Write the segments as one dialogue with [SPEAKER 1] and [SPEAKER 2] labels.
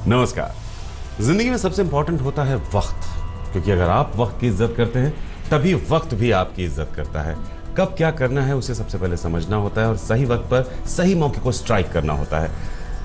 [SPEAKER 1] नमस्कार। जिंदगी में सबसे इंपॉर्टेंट होता है वक्त, क्योंकि अगर आप वक्त की इज्जत करते हैं तभी वक्त भी आपकी इज्जत करता है। कब क्या करना है उसे सबसे पहले समझना होता है और सही वक्त पर सही मौके को स्ट्राइक करना होता है।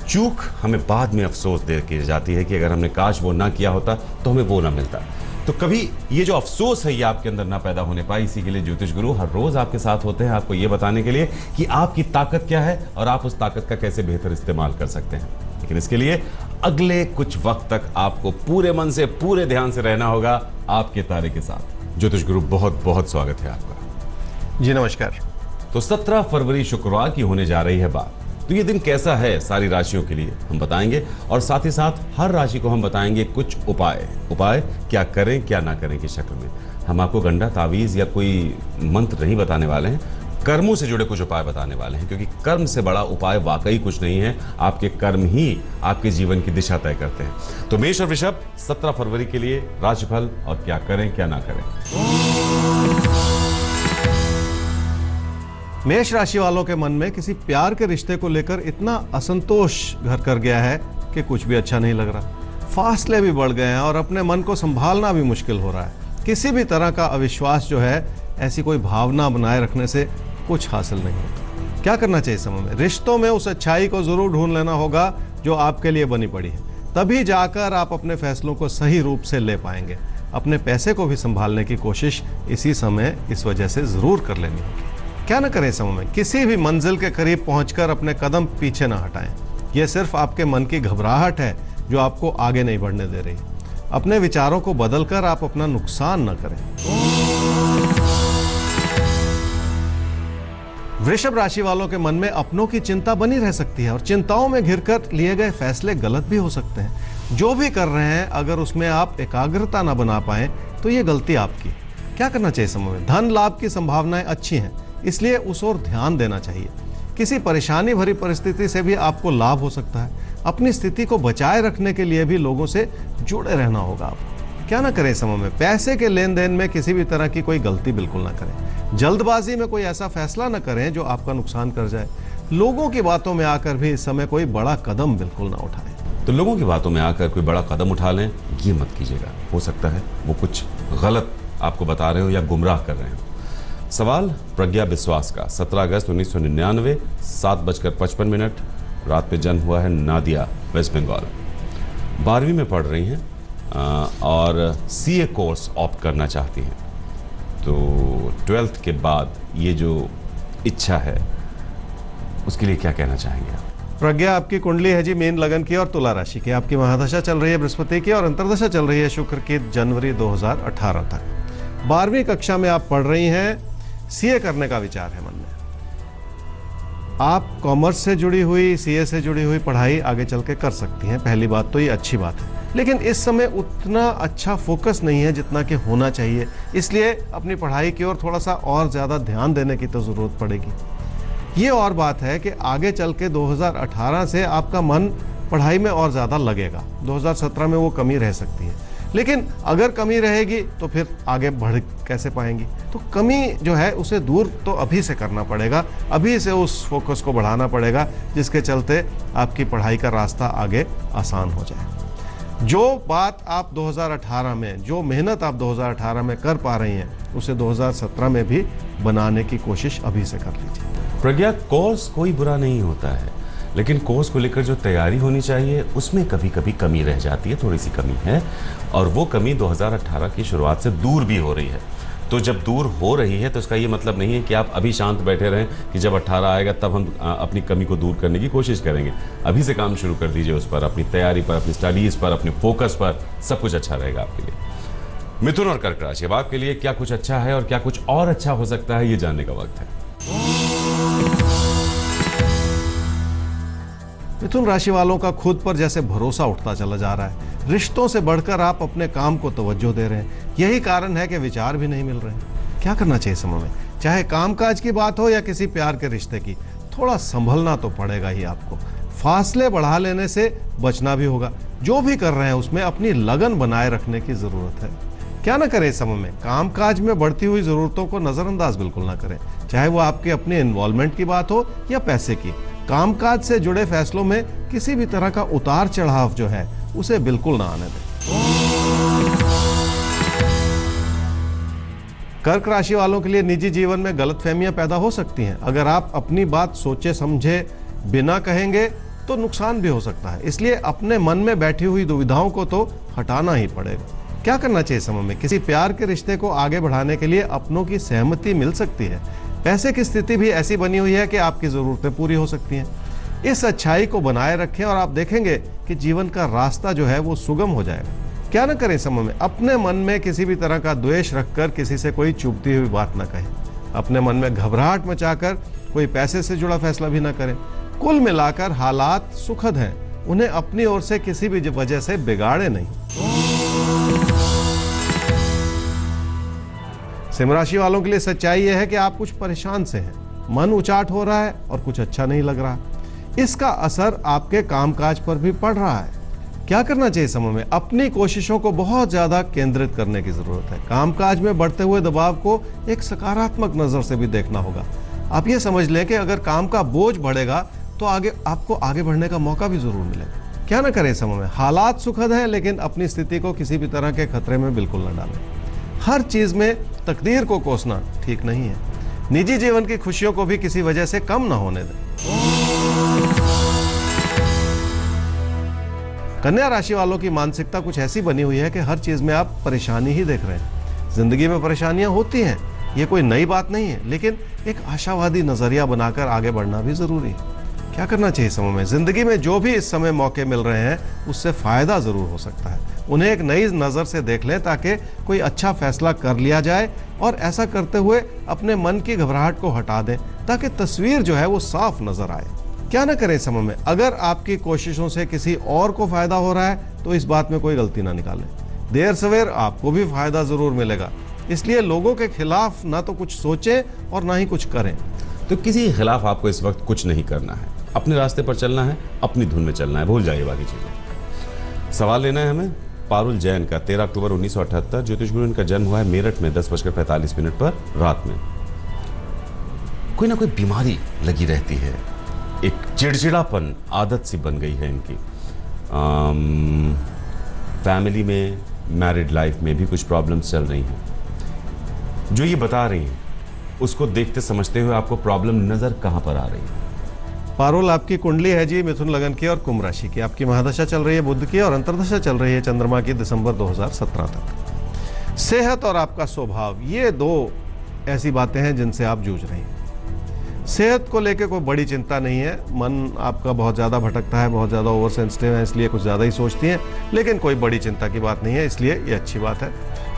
[SPEAKER 1] चूक हमें बाद में अफसोस दे की जाती है कि अगर हमने काश वो ना किया होता तो हमें वो ना मिलता। तो कभी ये जो अफसोस है ये आपके अंदर ना पैदा होने पाए, इसी के लिए ज्योतिष गुरु हर रोज आपके साथ होते हैं, आपको ये बताने के लिए कि आपकी ताकत क्या है और आप उस ताकत का कैसे बेहतर इस्तेमाल कर सकते हैं। लेकिन इसके लिए अगले कुछ वक्त तक आपको पूरे मन से पूरे ध्यान से रहना होगा आपके तारे के साथ। ज्योतिष गुरु बहुत बहुत स्वागत है आपका।
[SPEAKER 2] जी नमस्कार।
[SPEAKER 1] तो 17 फरवरी शुक्रवार की होने जा रही है बात। तो ये दिन कैसा है सारी राशियों के लिए हम बताएंगे और साथ ही साथ हर राशि को हम बताएंगे कुछ उपाय क्या करें क्या ना करें की शक्ल में। हम आपको गंडा तावीज या कोई मंत्र नहीं बताने वाले हैं, कर्मों से जुड़े कुछ उपाय बताने वाले हैं, क्योंकि कर्म से बड़ा उपाय वाकई कुछ नहीं है। आपके कर्म ही आपके जीवन की दिशा तय करते हैं। तो मेष और वृषभ 17 फरवरी के लिए राशिफल और क्या करें क्या ना करें।
[SPEAKER 2] मेष राशि वालों के मन में किसी प्यार के रिश्ते को लेकर इतना असंतोष घर कर गया है कि कुछ भी अच्छा नहीं लग रहा। फासले भी बढ़ गए हैं और अपने मन को संभालना भी मुश्किल हो रहा है। किसी भी तरह का अविश्वास जो है, ऐसी कोई भावना बनाए रखने से कुछ हासिल नहीं होता। क्या करना चाहिए समय में? रिश्तों में उस अच्छाई को जरूर ढूंढ लेना होगा जो आपके लिए बनी पड़ी है, तभी जाकर आप अपने फैसलों को सही रूप से ले पाएंगे। अपने पैसे को भी संभालने की कोशिश इसी समय इस वजह से जरूर कर लेनी होगी। क्या न करें समय में? किसी भी मंजिल के करीब पहुंचकर अपने कदम पीछे ना हटाएं। यह सिर्फ आपके मन की घबराहट है जो आपको आगे नहीं बढ़ने दे रही। अपने विचारों को बदलकर आप अपना नुकसान न करें। वृषभ राशि वालों के मन में अपनों की चिंता बनी रह सकती है और चिंताओं में घिरकर लिए गए फैसले गलत भी हो सकते हैं। जो भी कर रहे हैं अगर उसमें आप एकाग्रता न बना पाए तो ये गलती आपकी। क्या करना चाहिए समय में? धन लाभ की संभावनाएं अच्छी हैं, इसलिए उस ओर ध्यान देना चाहिए। किसी परेशानी भरी परिस्थिति से भी आपको लाभ हो सकता है। अपनी स्थिति को बचाए रखने के लिए भी लोगों से जुड़े रहना होगा आपको। क्या ना करें समय में? पैसे के लेन देन में किसी भी तरह की कोई गलती बिल्कुल ना करें। जल्दबाजी में कोई ऐसा फैसला ना करें जो आपका नुकसान कर जाए। लोगों की बातों में आकर भी इस समय कोई बड़ा कदम बिल्कुल ना उठाएं।
[SPEAKER 1] तो लोगों की बातों में आकर कोई बड़ा कदम उठा लें ये मत कीजिएगा। हो सकता है वो कुछ गलत आपको बता रहे हो या गुमराह कर रहे हो। सवाल प्रज्ञा विश्वास का। 17 अगस्त 1999 7:55 रात पे जन्म हुआ है नादिया, वेस्ट बंगाल। 12वीं में पढ़ रही हैं और सीए कोर्स ऑप्ट करना चाहती हैं। तो 12th के बाद ये जो इच्छा है उसके लिए क्या कहना चाहेंगे आप?
[SPEAKER 2] प्रज्ञा, आपकी कुंडली है जी मीन लगन की और तुला राशि की। आपकी महादशा चल रही है बृहस्पति की और अंतर्दशा चल रही है शुक्र की जनवरी 2018 तक। 12वीं कक्षा में आप पढ़ रही हैं। सीए करने का विचार है मन में। आप कॉमर्स से जुड़ी हुई, सीए से जुड़ी हुई पढ़ाई आगे चल के कर सकती हैं। पहली बात तो ये अच्छी बात है, लेकिन इस समय उतना अच्छा फोकस नहीं है जितना कि होना चाहिए। इसलिए अपनी पढ़ाई की ओर थोड़ा सा और ज़्यादा ध्यान देने की तो ज़रूरत पड़ेगी। ये और बात है कि आगे चल के 2018 से आपका मन पढ़ाई में और ज़्यादा लगेगा। 2017 में वो कमी रह सकती है, लेकिन अगर कमी रहेगी तो फिर आगे बढ़ कैसे पाएंगी? तो कमी जो है उसे दूर तो अभी से करना पड़ेगा, अभी से उस फोकस को बढ़ाना पड़ेगा, जिसके चलते आपकी पढ़ाई का रास्ता आगे आसान हो जाए। जो बात आप 2018 में, जो मेहनत आप 2018 में कर पा रही हैं, उसे 2017 में भी बनाने की कोशिश अभी से कर लीजिए।
[SPEAKER 1] प्रज्ञा, कोर्स कोई बुरा नहीं होता है, लेकिन कोर्स को लेकर जो तैयारी होनी चाहिए उसमें कभी कभी कमी रह जाती है, थोड़ी सी कमी है। और वो कमी 2018 की शुरुआत से दूर भी हो रही है। तो जब दूर हो रही है तो इसका ये मतलब नहीं है कि आप अभी शांत बैठे रहें कि जब 18 आएगा तब हम अपनी कमी को दूर करने की कोशिश करेंगे। अभी से काम शुरू कर दीजिए उस पर, अपनी तैयारी पर, अपनी स्टडीज़ पर, अपने फोकस पर। सब कुछ अच्छा रहेगा आपके लिए। मिथुन और कर्क राशि, अब आपके लिए क्या कुछ अच्छा है और क्या कुछ और अच्छा हो सकता है, ये जानने का वक्त है।
[SPEAKER 2] मिथुन राशि वालों का खुद पर जैसे भरोसा उठता चला जा रहा है। रिश्तों से बढ़कर आप अपने काम को तवज्जो दे रहे हैं। यही कारण है कि विचार भी नहीं मिल रहे हैं। क्या करना चाहिए समय में? चाहे कामकाज की बात हो या किसी प्यार के रिश्ते की, थोड़ा संभलना तो पड़ेगा ही आपको। फासले बढ़ा लेने से बचना भी होगा। जो भी कर रहे हैं उसमें अपनी लगन बनाए रखने की जरूरत है। क्या ना करें इस समय में? कामकाज में बढ़ती हुई जरूरतों को नजरअंदाज बिल्कुल ना करें, चाहे वो आपकी अपनी इन्वॉल्वमेंट की बात हो या पैसे की। कामकाज से जुड़े फैसलों में किसी भी तरह का उतार चढ़ाव जो है उसे बिल्कुल ना आने दें। कर्क राशि वालों के लिए निजी जीवन में गलतफहमियां पैदा हो सकती हैं। अगर आप अपनी बात सोचे समझे बिना कहेंगे तो नुकसान भी हो सकता है, इसलिए अपने मन में बैठी हुई दुविधाओं को तो हटाना ही पड़ेगा। क्या करना चाहिए समय में? किसी प्यार के रिश्ते को आगे बढ़ाने के लिए अपनों की सहमति मिल सकती है। पैसे की स्थिति भी ऐसी बनी हुई है कि आपकी जरूरतें पूरी हो सकती हैं। इस अच्छाई को बनाए रखें और आप देखेंगे कि जीवन का रास्ता जो है वो सुगम हो जाएगा। क्या ना करें समय में? अपने मन में किसी भी तरह का द्वेष रखकर किसी से कोई चुभती हुई बात ना कहें। अपने मन में घबराहट मचाकर कोई पैसे से जुड़ा फैसला भी ना करें। कुल मिलाकर हालात सुखद हैं, उन्हें अपनी ओर से किसी भी वजह से बिगाड़े नहीं। सिंह राशि वालों के लिए सच्चाई यह है कि आप कुछ परेशान से हैं, मन उचाट हो रहा है और कुछ अच्छा नहीं लग रहा। इसका असर आपके कामकाज पर भी पड़ रहा है। क्या करना चाहिए समय में? अपनी कोशिशों को बहुत ज्यादा केंद्रित करने की जरूरत है। कामकाज में बढ़ते हुए दबाव को एक सकारात्मक नजर से भी देखना होगा। आप ये समझ लें कि अगर काम का बोझ बढ़ेगा तो आपको आगे बढ़ने का मौका भी जरूर मिलेगा। क्या ना करें समय में? हालात सुखद हैं, लेकिन अपनी स्थिति को किसी भी तरह के खतरे में बिल्कुल न डालें। हर चीज में तकदीर को कोसना ठीक नहीं है। निजी जीवन की खुशियों को भी किसी वजह से कम ना होने दें। कन्या राशि वालों की मानसिकता कुछ ऐसी बनी हुई है कि हर चीज में आप परेशानी ही देख रहे हैं। जिंदगी में परेशानियां होती हैं, ये कोई नई बात नहीं है, लेकिन एक आशावादी नजरिया बनाकर आगे बढ़ना भी जरूरी है। क्या करना चाहिए समय में? जिंदगी में जो भी इस समय मौके मिल रहे हैं उससे फायदा जरूर हो सकता है। उन्हें एक नई नजर से देख लें ताकि कोई अच्छा फैसला कर लिया जाए, और ऐसा करते हुए अपने मन की घबराहट को हटा दें ताकि तस्वीर जो है वो साफ नजर आए। क्या ना करें समय में? अगर आपकी कोशिशों से किसी और को फायदा हो रहा है तो इस बात में कोई गलती ना निकालें। देर सवेर आपको भी फायदा जरूर मिलेगा, इसलिए लोगों के खिलाफ ना तो कुछ सोचें और ना ही कुछ करें।
[SPEAKER 1] तो किसी के खिलाफ आपको इस वक्त कुछ नहीं करना है, अपने रास्ते पर चलना है, अपनी धुन में चलना है, भूल जाइए बाकी चीजें। सवाल लेना है हमें पारुल जैन का, 13 अक्टूबर 1978, ज्योतिष गुरु इनका जन्म हुआ है मेरठ में 10:45 पर रात में। कोई ना कोई बीमारी लगी रहती है, एक चिड़चिड़ापन आदत सी बन गई है इनकी। फैमिली में, मैरिड लाइफ में भी कुछ प्रॉब्लम्स चल रही हैं। जो ये बता रही हैं उसको देखते समझते हुए आपको प्रॉब्लम नजर कहां पर आ रही है?
[SPEAKER 2] पारुल, आपकी कुंडली है जी मिथुन लगन की और कुंभ राशि की। आपकी महादशा चल रही है बुध की और अंतर्दशा चल रही है चंद्रमा की दिसंबर 2017 तक। सेहत और आपका स्वभाव, ये दो ऐसी बातें हैं जिनसे आप जूझ रही हैं। सेहत को लेकर कोई बड़ी चिंता नहीं है। मन आपका बहुत ज़्यादा भटकता है, बहुत ज़्यादा ओवर सेंसिटिव है, इसलिए कुछ ज़्यादा ही सोचती हैं, लेकिन कोई बड़ी चिंता की बात नहीं है, इसलिए ये अच्छी बात है।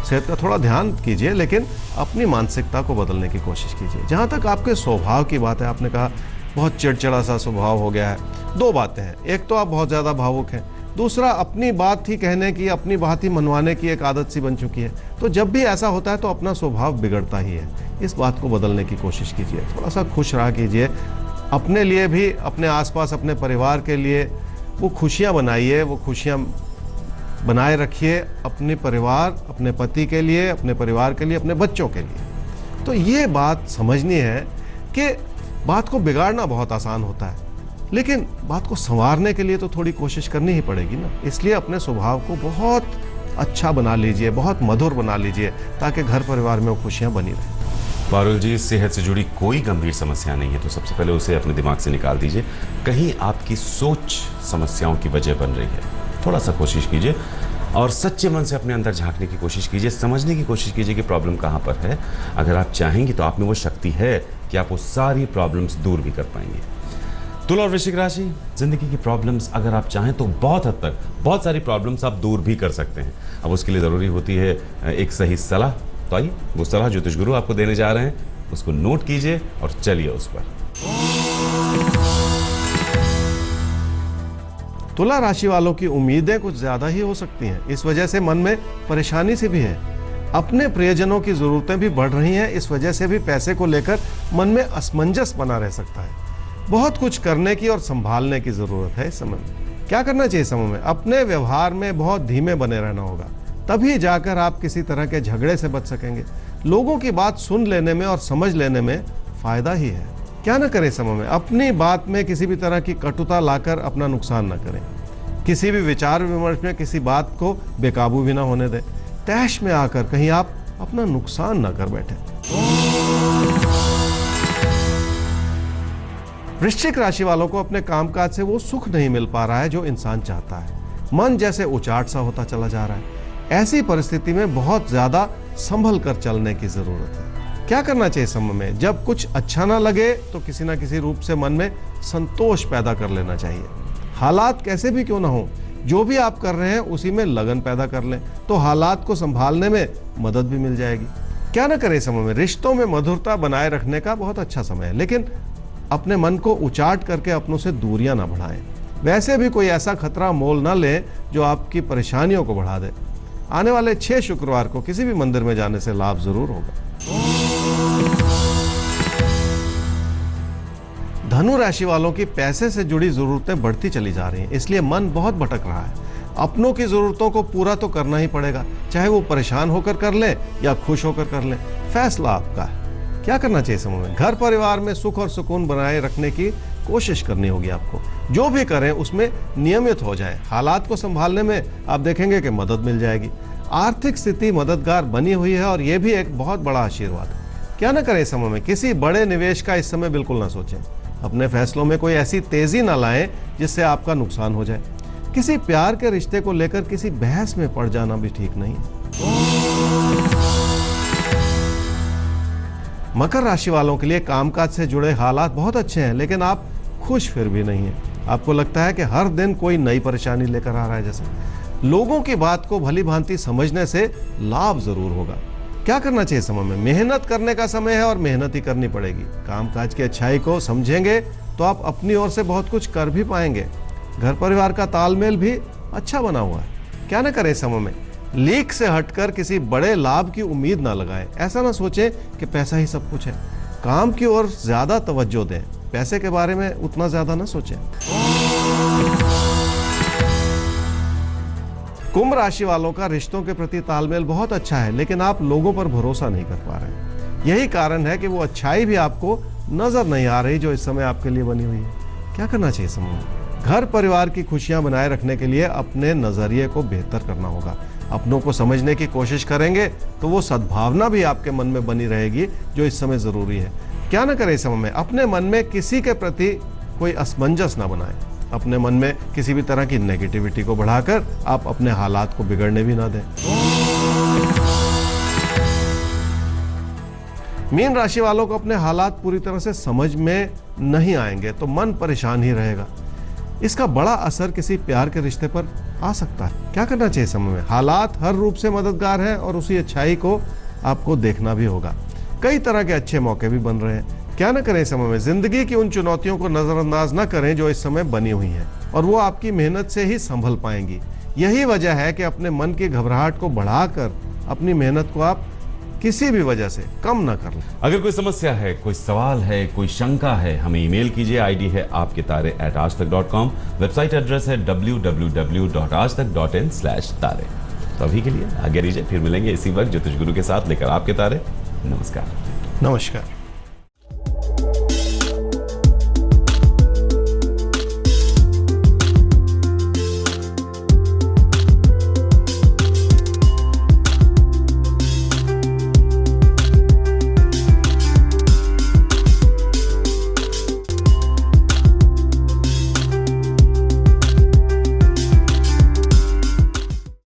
[SPEAKER 2] सेहत का थोड़ा ध्यान कीजिए, लेकिन अपनी मानसिकता को बदलने की कोशिश कीजिए। जहाँ तक आपके स्वभाव की बात है, आपने कहा बहुत चिड़चिड़ा सा स्वभाव हो गया है। दो बातें हैं, एक तो आप बहुत ज़्यादा भावुक हैं, दूसरा अपनी बात ही कहने की, अपनी बात ही मनवाने की एक आदत सी बन चुकी है। तो जब भी ऐसा होता है तो अपना स्वभाव बिगड़ता ही है। इस बात को बदलने की कोशिश कीजिए, थोड़ा सा खुश रहा कीजिए। अपने लिए भी, अपने आसपास, अपने परिवार के लिए वो खुशियाँ बनाइए, वो खुशियाँ बनाए रखिए अपने परिवार, अपने पति के लिए, अपने परिवार के लिए, अपने बच्चों के लिए। तो ये बात समझनी है कि बात को बिगाड़ना बहुत आसान होता है, लेकिन बात को संवारने के लिए तो थोड़ी कोशिश करनी ही पड़ेगी ना। इसलिए अपने स्वभाव को बहुत अच्छा बना लीजिए, बहुत मधुर बना लीजिए, ताकि घर परिवार में वो खुशियाँ बनी रहें।
[SPEAKER 1] पारुल जी, सेहत से जुड़ी कोई गंभीर समस्या नहीं है तो सबसे पहले उसे अपने दिमाग से निकाल दीजिए। कहीं आपकी सोच समस्याओं की वजह बन रही है, थोड़ा सा कोशिश कीजिए और सच्चे मन से अपने अंदर झांकने की कोशिश कीजिए, समझने की कोशिश कीजिए कि प्रॉब्लम कहाँ पर है। अगर आप चाहेंगे तो आप में वो शक्ति है कि आप वो सारी प्रॉब्लम्स दूर भी कर पाएंगे। तुला और वृश्चिक राशि, जिंदगी की प्रॉब्लम्स अगर आप चाहें तो बहुत हद तक बहुत सारी प्रॉब्लम्स आप दूर भी कर सकते हैं। अब उसके लिए ज़रूरी होती है एक सही सलाह। तो आइए वो सलाह ज्योतिष गुरु आपको देने जा रहे हैं, उसको नोट कीजिए और चलिए उस पर।
[SPEAKER 2] तुला राशि वालों की उम्मीदें कुछ ज्यादा ही हो सकती हैं, इस वजह से मन में परेशानी से भी है। अपने प्रियजनों की जरूरतें भी बढ़ रही हैं, इस वजह से भी पैसे को लेकर मन में असमंजस बना रह सकता है। बहुत कुछ करने की और संभालने की जरूरत है इस समय में। क्या करना चाहिए समय में? अपने व्यवहार में बहुत धीमे बने रहना होगा, तभी जाकर आप किसी तरह के झगड़े से बच सकेंगे। लोगों की बात सुन लेने में और समझ लेने में फायदा ही है। क्या ना करें समय में? अपनी बात में किसी भी तरह की कटुता लाकर अपना नुकसान ना करें। किसी भी विचार विमर्श में किसी बात को बेकाबू भी ना होने दें। तैश में आकर कहीं आप अपना नुकसान ना कर बैठे। वृश्चिक राशि वालों को अपने कामकाज से वो सुख नहीं मिल पा रहा है जो इंसान चाहता है। मन जैसे उचाट सा होता चला जा रहा है। ऐसी परिस्थिति में बहुत ज्यादा संभल कर चलने की जरूरत है। क्या करना चाहिए समय में? जब कुछ अच्छा ना लगे तो किसी ना किसी रूप से मन में संतोष पैदा कर लेना चाहिए। हालात कैसे भी क्यों ना हो, जो भी आप कर रहे हैं उसी में लगन पैदा कर लें, तो हालात को संभालने में मदद भी मिल जाएगी। क्या ना करें समय में? रिश्तों में मधुरता बनाए रखने का बहुत अच्छा समय है, लेकिन अपने मन को उचाट करके अपनों से दूरियां ना बढ़ाएं। वैसे भी कोई ऐसा खतरा मोल ना लें जो आपकी परेशानियों को बढ़ा दे। आने वाले 6 शुक्रवार को किसी भी मंदिर में जाने से लाभ जरूर होगा। धनु राशि वालों की पैसे से जुड़ी जरूरतें बढ़ती चली जा रही हैं, इसलिए मन बहुत भटक रहा है। अपनों की जरूरतों को पूरा तो करना ही पड़ेगा, चाहे वो परेशान होकर कर लें या खुश होकर कर लें। फैसला आपका है। क्या करना चाहिए समय में? घर परिवार में सुख और सुकून बनाए रखने की कोशिश करनी होगी आपको। जो भी करें उसमें नियमित हो जाए। हालात को संभालने में आप देखेंगे कि मदद मिल जाएगी। आर्थिक स्थिति मददगार बनी हुई है और यह भी एक बहुत बड़ा आशीर्वाद है। क्या ना करें समय में? किसी बड़े निवेश का इस समय बिल्कुल ना सोचें। अपने फैसलों में कोई ऐसी तेजी ना लाएं जिससे आपका नुकसान हो जाए। किसी प्यार के रिश्ते को लेकर किसी बहस में पड़ जाना भी ठीक नहीं है। मकर राशि वालों के लिए कामकाज से जुड़े हालात बहुत अच्छे हैं, लेकिन आप खुश फिर भी नहीं हैं। आपको लगता है कि हर दिन कोई नई परेशानी लेकर आ रहा है जैसे। लोगों की बात को भली भांति समझने से लाभ जरूर होगा। क्या करना चाहिए समय में? मेहनत करने का समय है और मेहनत ही करनी पड़ेगी। कामकाज की अच्छाई को समझेंगे तो आप अपनी ओर से बहुत कुछ कर भी पाएंगे। घर परिवार का तालमेल भी अच्छा बना हुआ है। क्या ना करें समय में? लीक से हटकर किसी बड़े लाभ की उम्मीद ना लगाएं। ऐसा ना सोचें कि पैसा ही सब कुछ है। काम की ओर ज्यादा तवज्जो दें, पैसे के बारे में उतना ज्यादा ना सोचें। कुंभ राशि वालों का रिश्तों के प्रति तालमेल बहुत अच्छा है, लेकिन आप लोगों पर भरोसा नहीं कर पा रहे। यही कारण है कि वो अच्छाई भी आपको नजर नहीं आ रही जो इस समय आपके लिए बनी हुई है। क्या करना चाहिए समय में? घर परिवार की खुशियां बनाए रखने के लिए अपने नजरिए को बेहतर करना होगा। अपनों को समझने की कोशिश करेंगे तो वो सद्भावना भी आपके मन में बनी रहेगी जो इस समय जरूरी है। क्या ना करें समय में? अपने मन में किसी के प्रति कोई असमंजस ना बनाएं। अपने मन में किसी भी तरह की नेगेटिविटी को बढ़ाकर आप अपने हालात को बिगड़ने भी ना दें। मीन राशि वालों को अपने हालात पूरी तरह से समझ में नहीं आएंगे तो मन परेशान ही रहेगा। इसका बड़ा असर किसी प्यार के रिश्ते पर आ सकता है। क्या करना चाहिए समय में? हालात हर रूप से मददगार है और उसी अच्छाई को आपको देखना भी होगा। कई तरह के अच्छे मौके भी बन रहे हैं। क्या न करें समय में? जिंदगी की उन चुनौतियों को नजरअंदाज न करें जो इस समय बनी हुई हैं, और वो आपकी मेहनत से ही संभल पाएंगी। यही वजह है कि अपने मन की घबराहट को बढ़ाकर अपनी मेहनत को आप किसी भी वजह से कम ना कर लें।
[SPEAKER 1] अगर कोई समस्या है, कोई सवाल है, कोई शंका है, हमें ईमेल कीजिए। आईडी है आपके तारे @aajtak.com। वेबसाइट एड्रेस है www.aajtak.in/तारे। तो अभी के लिए आगे दीजिए, फिर मिलेंगे इसी वक्त ज्योतिष गुरु के साथ लेकर आपके तारे। नमस्कार।
[SPEAKER 2] नमस्कार।